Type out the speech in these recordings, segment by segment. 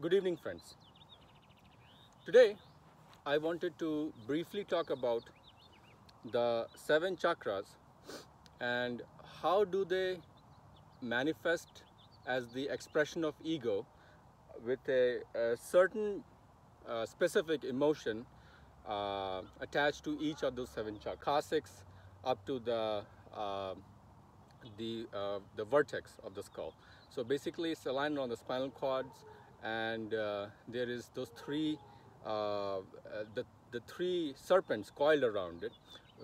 Good evening, friends. Today, I wanted to briefly talk about the 7 chakras and how do they manifest as the expression of ego with a certain specific emotion attached to each of those 7 chakras, Khasix up to uh, the vertex of the skull. So basically, it's aligned on the spinal cords, and there is those the three serpents coiled around it,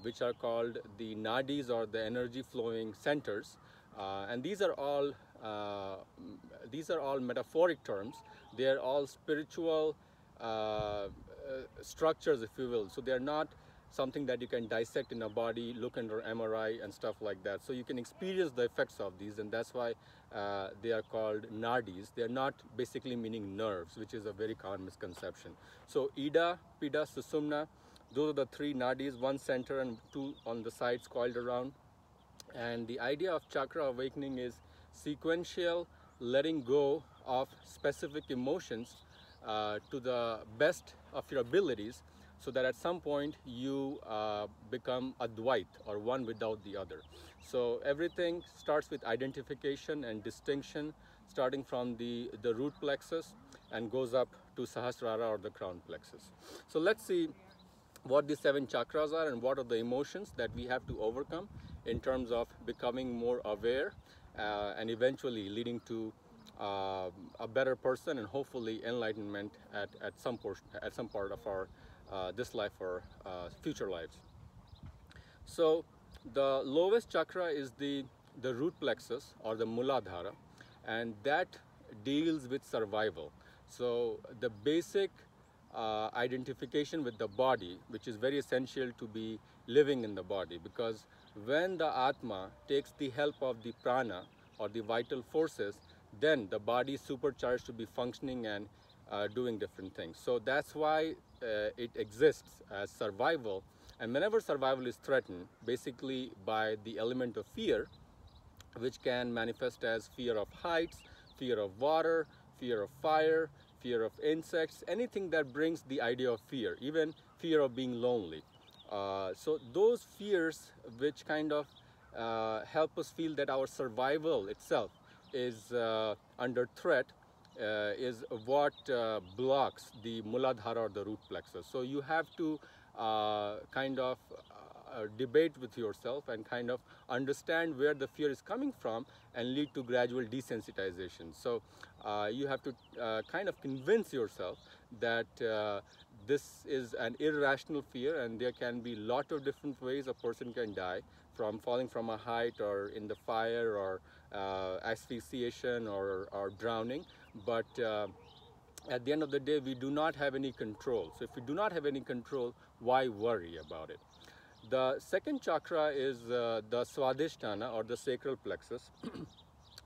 which are called the nadis, or the energy flowing centers, and these are all metaphoric terms. They are all spiritual structures, if you will. So they are not something that you can dissect in a body, look under MRI and stuff like that. So you can experience the effects of these, and that's why they are called nadis. They are not basically meaning nerves, which is a very common misconception. So Ida, Pida, Susumna, those are the 3 nadis, 1 center and 2 on the sides coiled around. And the idea of chakra awakening is sequential letting go of specific emotions to the best of your abilities, so that at some point you become Advait, or one without the other. So everything starts with identification and distinction, starting from the root plexus and goes up to Sahasrara, or the crown plexus. So let's see what the 7 chakras are and what are the emotions that we have to overcome in terms of becoming more aware and eventually leading to a better person and hopefully enlightenment at some part of our this life or future lives. So the lowest chakra is the root plexus, or the Muladhara, and that deals with survival. So the basic identification with the body, which is very essential to be living in the body, because when the Atma takes the help of the prana, or the vital forces, then the body is supercharged to be functioning and doing different things. So that's why it exists as survival. And whenever survival is threatened, basically by the element of fear, which can manifest as fear of heights, fear of water, fear of fire, fear of insects, anything that brings the idea of fear, even fear of being lonely. So those fears which kind of help us feel that our survival itself is under threat is what blocks the Muladhara, or the root plexus. So you have to kind of debate with yourself and kind of understand where the fear is coming from and lead to gradual desensitization. So you have to kind of convince yourself that this is an irrational fear, and there can be a lot of different ways a person can die, from falling from a height, or in the fire, or asphyxiation, or drowning. But at the end of the day, we do not have any control. So if we do not have any control, why worry about it? The second chakra is the Svadishtana, or the Sacral Plexus.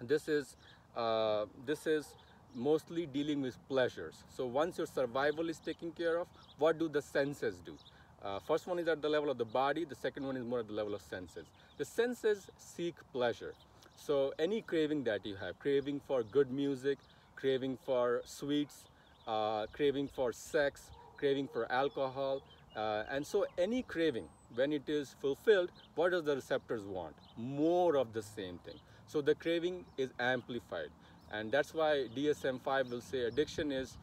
This is mostly dealing with pleasures. So once your survival is taken care of, what do the senses do? First one is at the level of the body. The second one is more at the level of senses. The senses seek pleasure. So any craving that you have, craving for good music, craving for sweets, craving for sex, craving for alcohol, and so any craving, when it is fulfilled, what does the receptors want? More of the same thing. So the craving is amplified. And that's why DSM-5 will say addiction is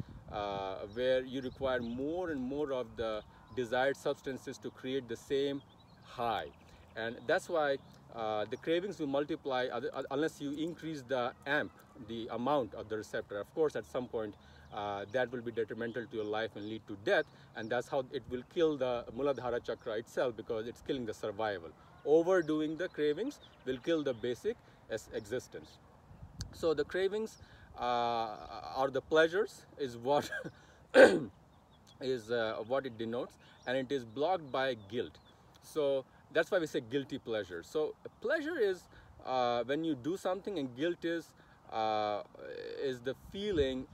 where you require more and more of the desired substances to create the same high. And that's why the cravings will multiply unless you increase the amount of the receptor. Of course, at some point, that will be detrimental to your life and lead to death, and that's how it will kill the Muladhara chakra itself, because it's killing the survival. Overdoing the cravings will kill the basic existence. So the cravings or the pleasures is what what it denotes, and it is blocked by guilt. So that's why we say guilty pleasure. So pleasure is when you do something, and guilt is the feeling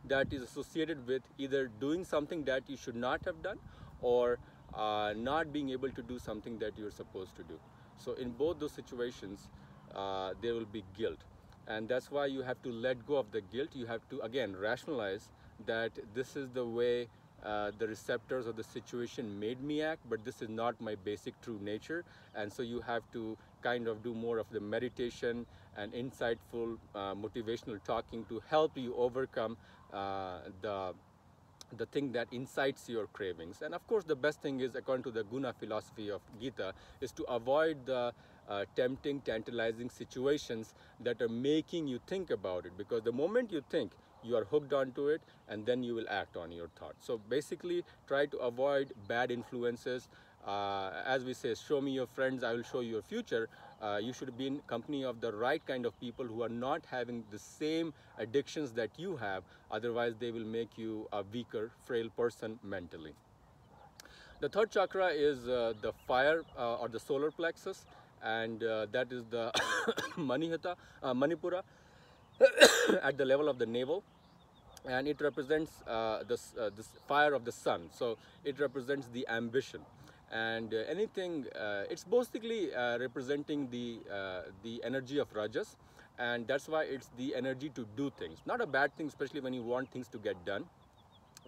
that is associated with either doing something that you should not have done, or not being able to do something that you're supposed to do. So in both those situations, there will be guilt. And that's why you have to let go of the guilt. You have to, again, rationalize that this is the way the receptors of the situation made me act, but this is not my basic true nature. And so you have to kind of do more of the meditation and insightful motivational talking to help you overcome the thing that incites your cravings. And of course, the best thing is, according to the guna philosophy of Gita, is to avoid the tempting, tantalizing situations that are making you think about it, because the moment you think, you are hooked onto it, and then you will act on your thoughts. So basically, try to avoid bad influences. As we say, show me your friends, I will show you your future. You should be in company of the right kind of people who are not having the same addictions that you have. Otherwise, they will make you a weaker, frail person mentally. The third chakra is the fire or the solar plexus, and that is the Manipura at the level of the navel. And it represents this fire of the sun. So it represents the ambition. And anything, it's basically representing the energy of Rajas, and that's why it's the energy to do things. Not a bad thing, especially when you want things to get done.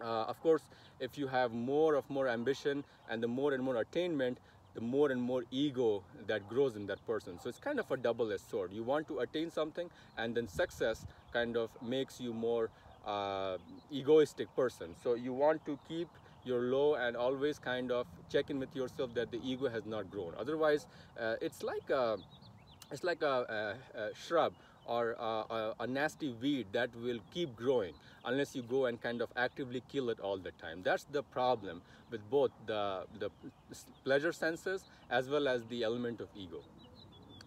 Of course, if you have more ambition and the more and more attainment, the more and more ego that grows in that person. So it's kind of a double-edged sword. You want to attain something, and then success kind of makes you more egoistic person. So you want to keep your low and always kind of check in with yourself that the ego has not grown. Otherwise, it's like a shrub or a nasty weed that will keep growing unless you go and kind of actively kill it all the time. That's the problem with both the pleasure senses as well as the element of ego.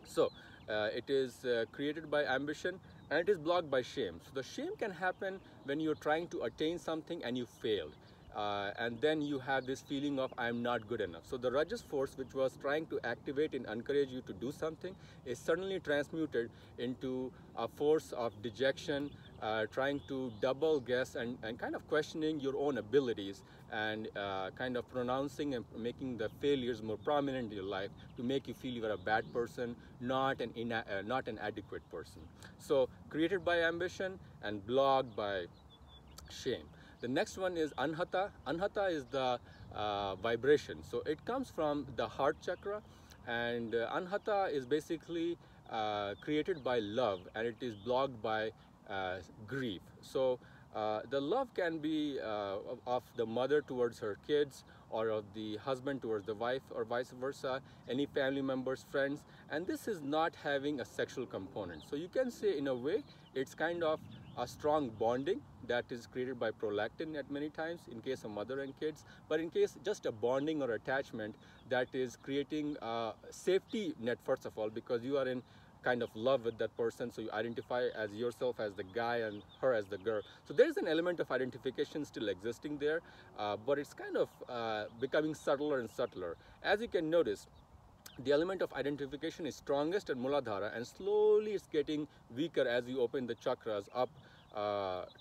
So it is created by ambition, and it is blocked by shame. So the shame can happen when you're trying to attain something and you failed. And then you have this feeling of, I'm not good enough. So the Rajas force, which was trying to activate and encourage you to do something, is suddenly transmuted into a force of dejection, trying to double guess and kind of questioning your own abilities, and kind of pronouncing and making the failures more prominent in your life to make you feel you are a bad person, not an adequate person. So created by ambition and blocked by shame. The next one is Anahata. Anahata is the vibration. So it comes from the heart chakra, and Anahata is basically created by love, and it is blocked by grief. So the love can be of the mother towards her kids, or of the husband towards the wife, or vice versa, any family members, friends, and this is not having a sexual component. So you can say, in a way, it's kind of a strong bonding that is created by prolactin at many times in case of mother and kids, but in case just a bonding or attachment that is creating a safety net, first of all, because you are in kind of love with that person, so you identify as yourself as the guy and her as the girl. So there is an element of identification still existing there, but it's kind of becoming subtler and subtler. As you can notice, the element of identification is strongest at Muladhara, and slowly it's getting weaker as you open the chakras up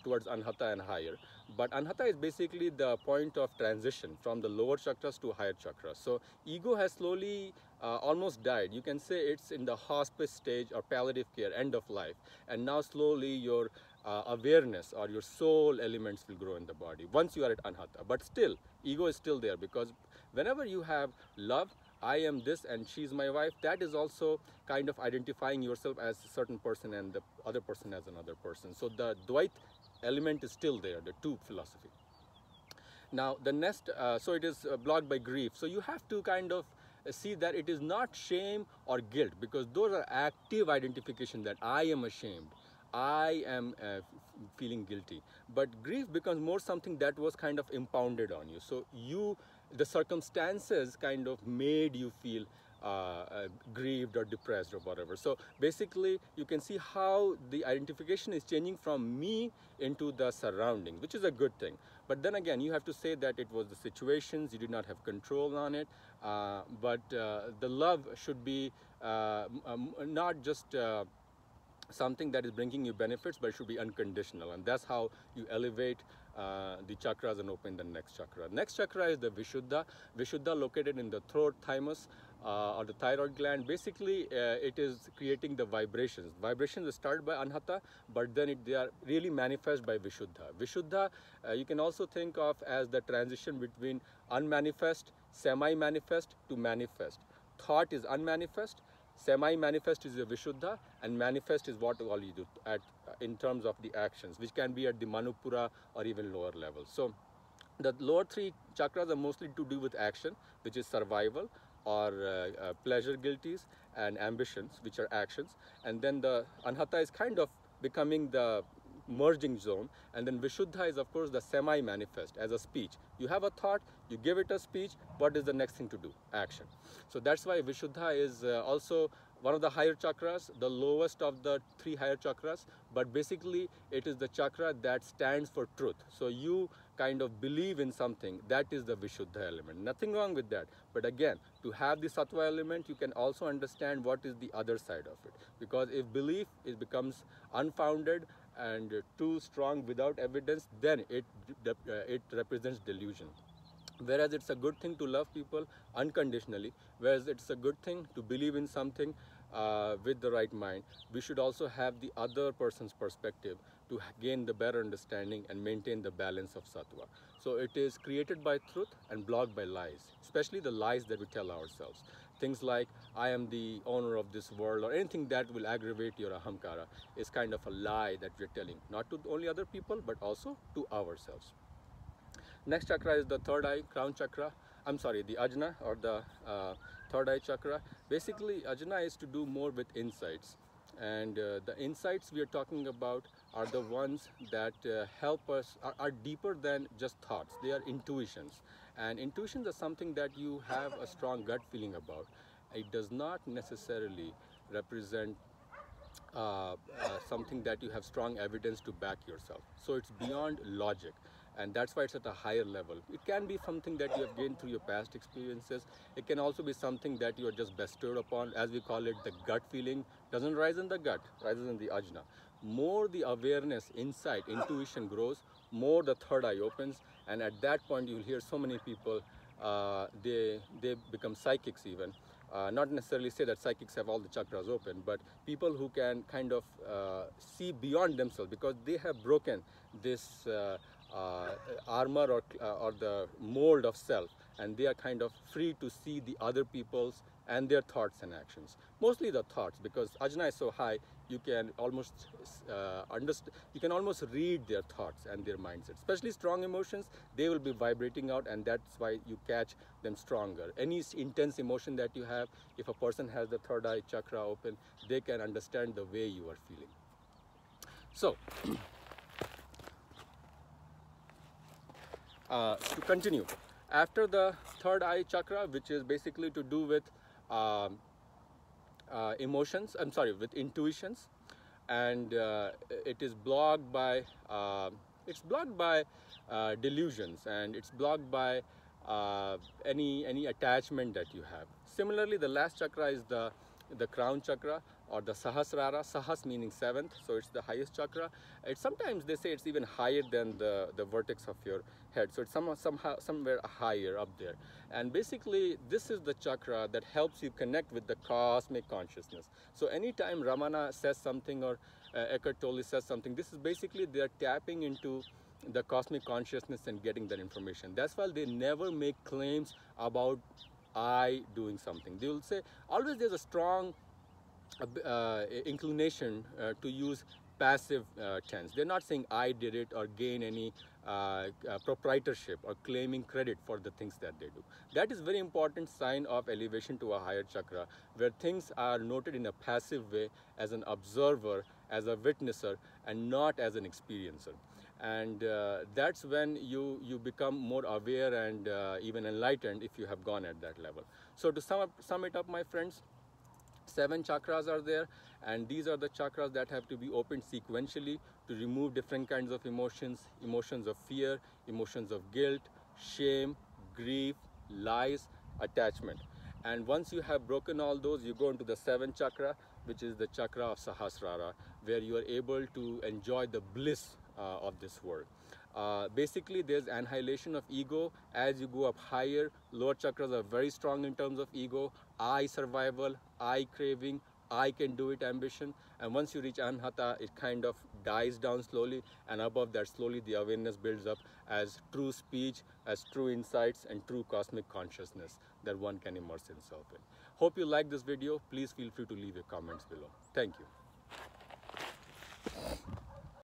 towards Anahata and higher. But Anahata is basically the point of transition from the lower chakras to higher chakras. So ego has slowly almost died. You can say it's in the hospice stage or palliative care, end of life. And now slowly your awareness or your soul elements will grow in the body once you are at Anahata. But still, ego is still there, because whenever you have love, I am this and she's my wife, that is also kind of identifying yourself as a certain person and the other person as another person. So the Dvait element is still there, the two philosophy. Now the next, so it is blocked by grief. So you have to kind of see that it is not shame or guilt, because those are active identification that I am ashamed, I am feeling guilty. But grief becomes more something that was kind of impounded on you. So the circumstances kind of made you feel grieved or depressed or whatever. So basically, you can see how the identification is changing from me into the surroundings, which is a good thing. But then again, you have to say that it was the situations, you did not have control on it. But the love should be not just something that is bringing you benefits, but it should be unconditional. And that's how you elevate the chakras and open the next chakra. Next chakra is the Vishuddha. Vishuddha located in the throat, thymus, or the thyroid gland. Basically, it is creating the vibrations. Vibrations start by Anahata, but then they are really manifest by Vishuddha. Vishuddha, you can also think of as the transition between unmanifest, semi-manifest to manifest. Thought is unmanifest, semi-manifest is the Vishuddha, and manifest is what all you do in terms of the actions, which can be at the Manipura or even lower levels. So the lower three chakras are mostly to do with action, which is survival, or pleasure guilties, and ambitions, which are actions. And then the Anahata is kind of becoming the merging zone, and then Vishuddha is of course the semi-manifest as a speech. You have a thought, you give it a speech, what is the next thing to do? Action. So that's why Vishuddha is also one of the higher chakras, the lowest of the three higher chakras, but basically it is the chakra that stands for truth. So you kind of believe in something, that is the Vishuddha element. Nothing wrong with that. But again, to have the Sattva element, you can also understand what is the other side of it. Because if belief becomes unfounded and too strong without evidence, then it represents delusion. Whereas it's a good thing to love people unconditionally, whereas it's a good thing to believe in something with the right mind, we should also have the other person's perspective to gain the better understanding and maintain the balance of sattva. So it is created by truth and blocked by lies, especially the lies that we tell ourselves. Things like, I am the owner of this world, or anything that will aggravate your ahamkara is kind of a lie that we're telling, not to only other people, but also to ourselves. Next chakra is the third eye, crown chakra. The Ajna, or the third eye chakra. Basically, Ajna is to do more with insights. And the insights we are talking about are the ones that help us, are deeper than just thoughts. They are intuitions. And intuitions are something that you have a strong gut feeling about. It does not necessarily represent something that you have strong evidence to back yourself. So it's beyond logic. And that's why it's at a higher level. It can be something that you have gained through your past experiences. It can also be something that you are just bestowed upon, as we call it, the gut feeling. Doesn't rise in the gut, rises in the ajna. More the awareness, insight, intuition grows, more the third eye opens, and at that point you'll hear so many people, they become psychics even. Not necessarily say that psychics have all the chakras open, but people who can kind of see beyond themselves, because they have broken this armor or the mold of self, and they are kind of free to see the other people's and their thoughts and actions. Mostly the thoughts, because ajna is so high, you can almost understand, you can almost read their thoughts and their mindset. Especially strong emotions, they will be vibrating out, and that's why you catch them stronger. Any intense emotion that you have, if a person has the third eye chakra open, they can understand the way you are feeling. So to continue, after the third eye chakra, which is basically to do with emotions, with intuitions, and it is blocked by delusions, and it's blocked by any attachment that you have. Similarly, the last chakra is the crown chakra, or the Sahasrara, Sahas meaning seventh, so it's the highest chakra. It's sometimes they say it's even higher than the vertex of your head, so it's somewhere higher up there. And basically, this is the chakra that helps you connect with the cosmic consciousness. So anytime Ramana says something, or Eckhart Tolle says something, this is basically they're tapping into the cosmic consciousness and getting that information. That's why they never make claims about I doing something. They will say, always there's a strong inclination to use passive tense. They're not saying I did it or gain any proprietorship or claiming credit for the things that they do. That is very important sign of elevation to a higher chakra, where things are noted in a passive way, as an observer, as a witnesser, and not as an experiencer. And that's when you become more aware and even enlightened, if you have gone at that level. So to sum it up, my friends, 7 chakras are there, and these are the chakras that have to be opened sequentially to remove different kinds of emotions of fear, emotions of guilt, shame, grief, lies, attachment. And once you have broken all those, you go into the 7th chakra, which is the chakra of Sahasrara, where you are able to enjoy the bliss of this world. Basically, there's annihilation of ego. As you go up higher, lower chakras are very strong in terms of ego, I survival, I craving, I can do it ambition. And once you reach Anahata, it kind of dies down slowly, and above that, slowly the awareness builds up as true speech, as true insights, and true cosmic consciousness that one can immerse himself in. Hope you like this video. Please feel free to leave your comments below. Thank you.